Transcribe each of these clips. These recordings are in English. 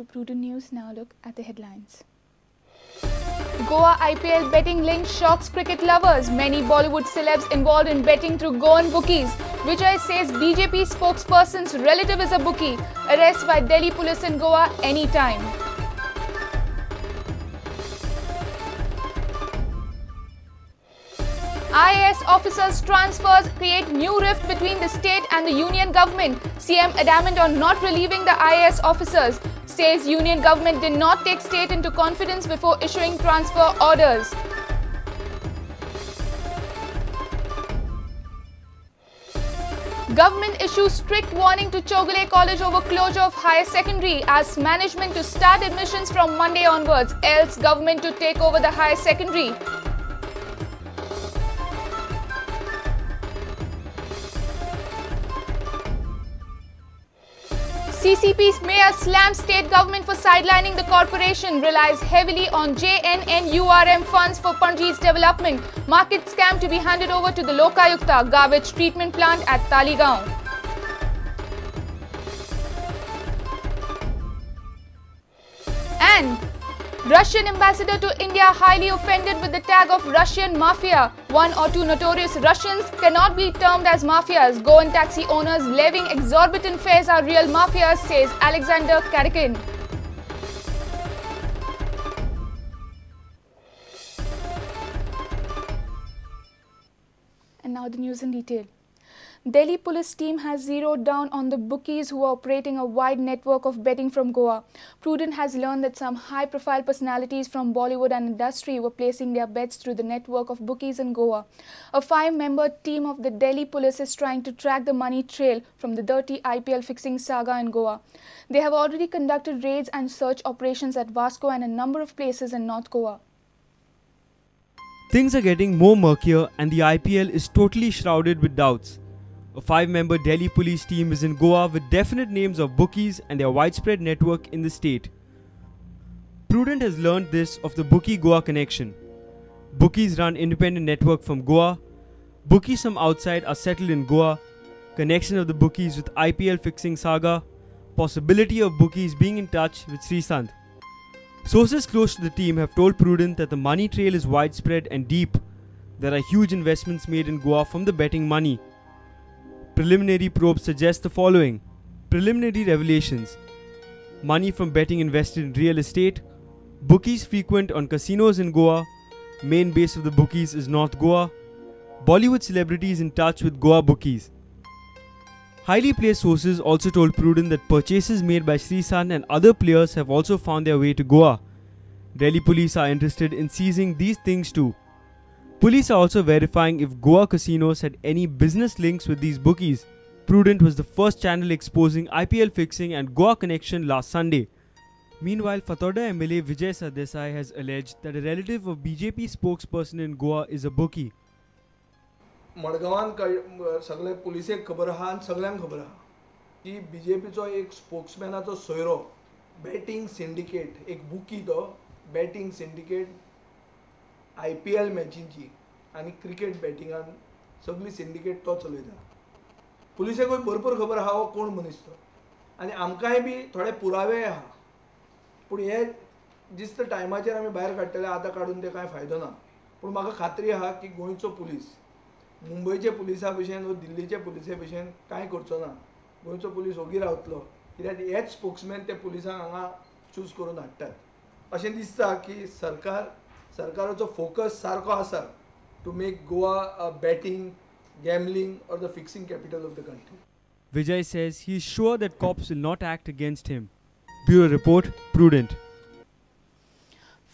Prudent News. Now look at the headlines. Goa IPL betting link shocks cricket lovers. Many Bollywood celebs involved in betting through Goan bookies. Vijay says BJP spokesperson's relative is a bookie. Arrest by Delhi police in Goa anytime. IAS officers' transfers create new rift between the state and the union government. CM adamant on not relieving the IAS officers. Says union government did not take state into confidence before issuing transfer orders. Government issues strict warning to Chogale College over closure of higher secondary. Asks management to start admissions from Monday onwards. Else government to take over the higher secondary. CCP's mayor slams state government for sidelining the corporation. Relies heavily on JNNURM funds for Panji's development. Market scam to be handed over to the Lokayukta. Garbage treatment plant at Taligaon. And Russian ambassador to India highly offended with the tag of Russian mafia. One or two notorious Russians cannot be termed as mafias. Goan taxi owners levying exorbitant fares are real mafias, says Alexander Karakin. And now the news in detail. Delhi police team has zeroed down on the bookies who are operating a wide network of betting from Goa. Prudent has learned that some high-profile personalities from Bollywood and industry were placing their bets through the network of bookies in Goa. A 5-member team of the Delhi police is trying to track the money trail from the dirty IPL fixing saga in Goa. They have already conducted raids and search operations at Vasco and a number of places in North Goa. Things are getting more murkier and the IPL is totally shrouded with doubts. A 5-member Delhi police team is in Goa with definite names of bookies and their widespread network in the state. Prudent has learned this of the Bookie Goa connection. Bookies run independent network from Goa. Bookies from outside are settled in Goa. Connection of the bookies with IPL fixing saga. Possibility of bookies being in touch with Srisant. Sources close to the team have told Prudent that the money trail is widespread and deep. There are huge investments made in Goa from the betting money. Preliminary probes suggest the following. Preliminary revelations. Money from betting invested in real estate. Bookies frequent on casinos in Goa. Main base of the bookies is North Goa. Bollywood celebrities in touch with Goa bookies. Highly placed sources also told Prudent that purchases made by Srisant and other players have also found their way to Goa. Delhi police are interested in seizing these things too. Police are also verifying if Goa casinos had any business links with these bookies. Prudent was the first channel exposing IPL fixing and Goa connection last Sunday. Meanwhile, Fatorda MLA Vijay Sardesai has alleged that a relative of BJP spokesperson in Goa is a bookie. मडगांवान सगळे पुलिसेक खबर आहा आनी सगळ्यांक खबर आहा की बीजेपीचो एक स्पोक्समॅनाचो सोयरो बॅटिंग सिंडिकेट एक बुकी तो बॅटिंग सिंडिकेट IPL मॅचींची आनी क्रिकेट बॅटिंगान सगळी सिंडिकेट तो चलयता. पुलिसेकूय भरपूर खबर आहा हो कोण मनीस तो आनी आमकांय बी थोडे पुरावे आहा. पूण हे जिस्त टायमाचेर आमी भायर काडटले आतां काडून ते कांय फायदो ना. पूण म्हाका खात्री आहा की गोंयचो पुलीस मुंबयचे पुलिसा भशेन वा दिल्लीचे पुलिसे भशेन कांय करचो ना. गोंयचो पुलीस ओगी रावतलो कित्याक हेच स्पोक्समॅन ते पुलिसांक हांगा चूज करून हाडटात. अशें दिसता की सरकाराचो फोकस सारको आसा to make Goa a betting, gambling or the fixing capital of the country. Vijay says he is sure that cops will not act against him. Bureau Report, Prudent.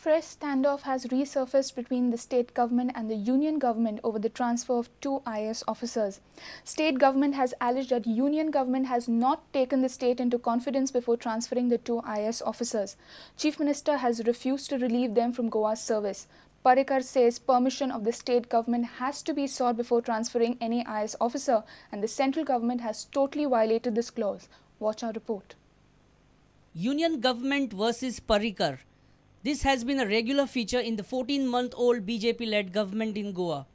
Fresh standoff has resurfaced between the state government and the union government over the transfer of 2 IAS officers. State government has alleged that union government has not taken the state into confidence before transferring the 2 IAS officers. Chief Minister has refused to relieve them from Goa's service. Parrikar says permission of the state government has to be sought before transferring any IAS officer, and the central government has totally violated this clause. Watch our report. Union government versus Parrikar. This has been a regular feature in the 14-month-old BJP-led government in Goa.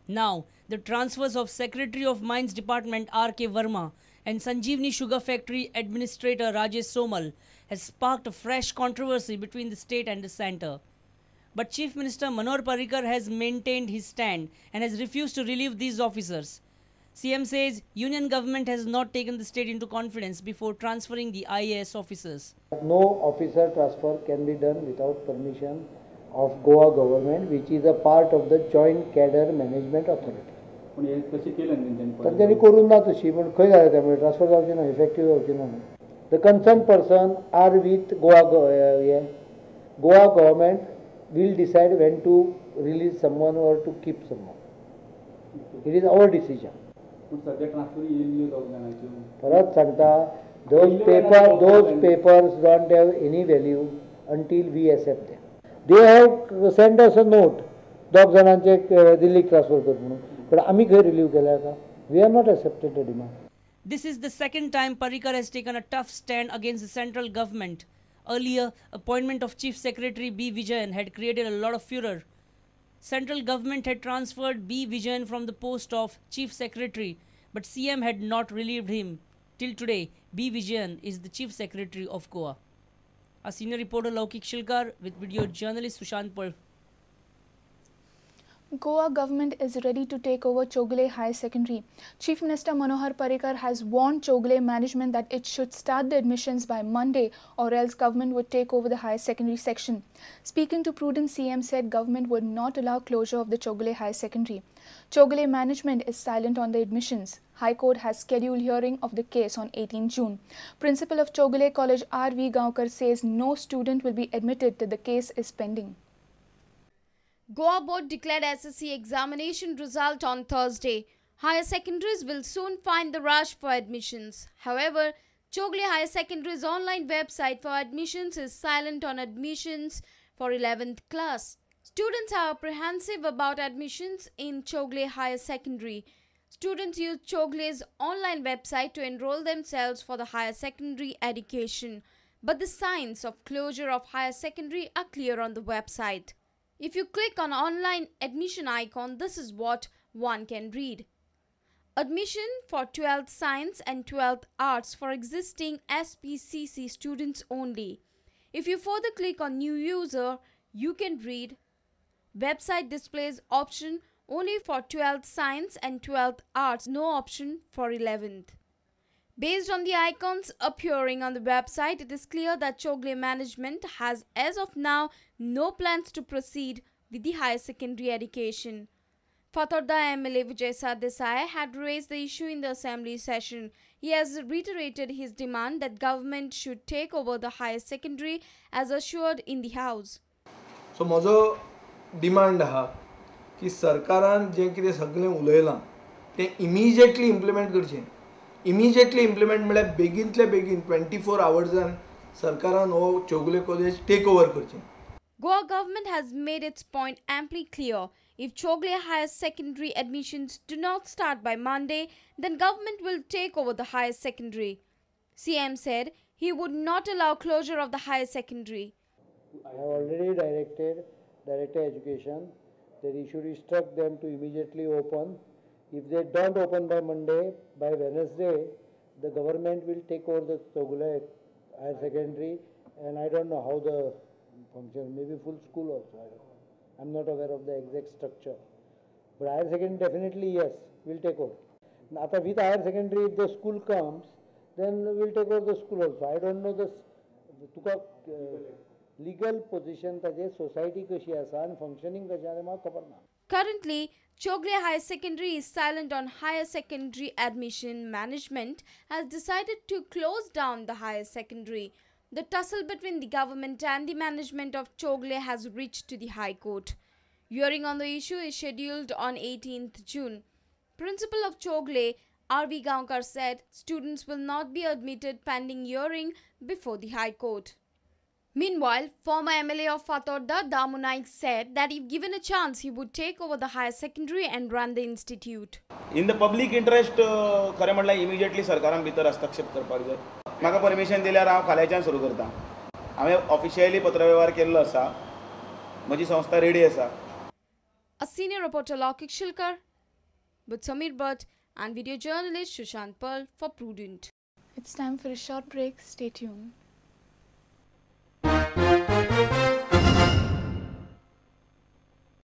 Now, the transfers of Secretary of Mines Department R.K. Verma and Sanjeevani Sugar Factory Administrator Rajesh Somal has sparked a fresh controversy between the state and the centre. But Chief Minister Manohar Parrikar has maintained his stand and has refused to relieve these officers. CM says Union government has not taken the state into confidence before transferring the IAS officers. No officer transfer can be done without permission of Goa government, which is a part of the Joint Cadre Management Authority. तांच्यांनी करून ना तशी पण खंय जालें त्यामुळे transfer जावची ना, इफेक्टीव जावची ना. The concerned person are with Goa government will decide when to release someone or to keep someone. It is our decision. परत सांगता, those papers don't have any value until we accept them. They have sent us a note, दोग जाणांचे दिल्लीक transfer कर म्हणून, पण आमी खंय relieve केल्या का? We have not accepted the demand. This is the second time Parrikar has taken a tough stand against the central government. Earlier, appointment of Chief Secretary B. Vijay had created a lot of furor. Central government had transferred B. Vijay from the post of Chief Secretary, but CM had not relieved him. Till today, B. Vijay is the Chief Secretary of Goa. A senior reporter Laukik Shilkar with video journalist Sushant Pal. Goa government is ready to take over Chogle High Secondary. Chief Minister Manohar Parrikar has warned Chogle management that it should start the admissions by Monday or else government would take over the higher secondary section. Speaking to Prudent, CM said government would not allow closure of the Chogle High Secondary. Chogle management is silent on the admissions. High Court has scheduled hearing of the case on 18 June. Principal of Chogle College R.V. Gaonkar says no student will be admitted till the case is pending. Goa board declared SSC examination result on Thursday. Higher secondaries will soon find the rush for admissions. However, Chogle Higher Secondary's online website for admissions is silent on admissions for 11th class. Students are apprehensive about admissions in Chogle Higher Secondary. Students use Chogle's online website to enroll themselves for the higher secondary education. But the signs of closure of higher secondary are clear on the website. If you click on online admission icon, this is what one can read. Admission for 12th Science and 12th Arts for existing SPCC students only. If you further click on New User, you can read website displays option only for 12th Science and 12th Arts, no option for 11th. Based on the icons appearing on the website, it is clear that Chogle management has as of now no plans to proceed with the higher secondary education. Fatorda MLA Vijay Desai had raised the issue in the assembly session. He has reiterated his demand that government should take over the higher secondary as assured in the house. So माझो demand आहा की सरकारान जे कितें सगळें उलयलां तें immediately implement करचें. Immediately implement म्हळ्यार बेगींतल्या बेगीन 24 आवर्सान सरकारान हो चोगले कॉलेज टेक ओवर करचें. Goa government has made its point amply clear. If Chogle Higher Secondary admissions do not start by Monday, then government will take over the higher secondary. CM said he would not allow closure of the higher secondary. I have already directed Director Education that he should instruct them to immediately open. If they don't open by Monday, by Wednesday, the government will take over the Chogle Higher Secondary, and I don't know how the function, maybe full school also. I'm not aware of the exact structure. But higher secondary definitely yes, we'll take over. After with higher secondary, if the school comes, then we'll take over the school also. I don't know the legal position taje society kashi asa and functioning kashi asa ma khabar na. Currently, Chogle Higher Secondary is silent on higher secondary admission. Management has decided to close down the higher secondary. The tussle between the government and the management of Chogle has reached to the High Court. Hearing on the issue is scheduled on 18th June. Principal of Chogle, R.V. Gaonkar said students will not be admitted pending hearing before the High Court. Meanwhile, former MLA of Fatorda, Damu Naik, said that if given a chance, he would take over the higher secondary and run the institute. In the public interest, खरे म्हणल्यार immediately सरकारान भितर हस्तक्षेप करपाक जाय. म्हाका permission दिल्यार हांव फाल्यांच्यान सुरू करता. हांवें ऑफिशियली पत्रव्यवहार केल्लो आसा. म्हजी संस्था रेडी आसा. A senior reporter Laukik Shilkar with Samir Bhatt and video journalist Sushant Pearl for Prudent. It's time for a short break. Stay tuned.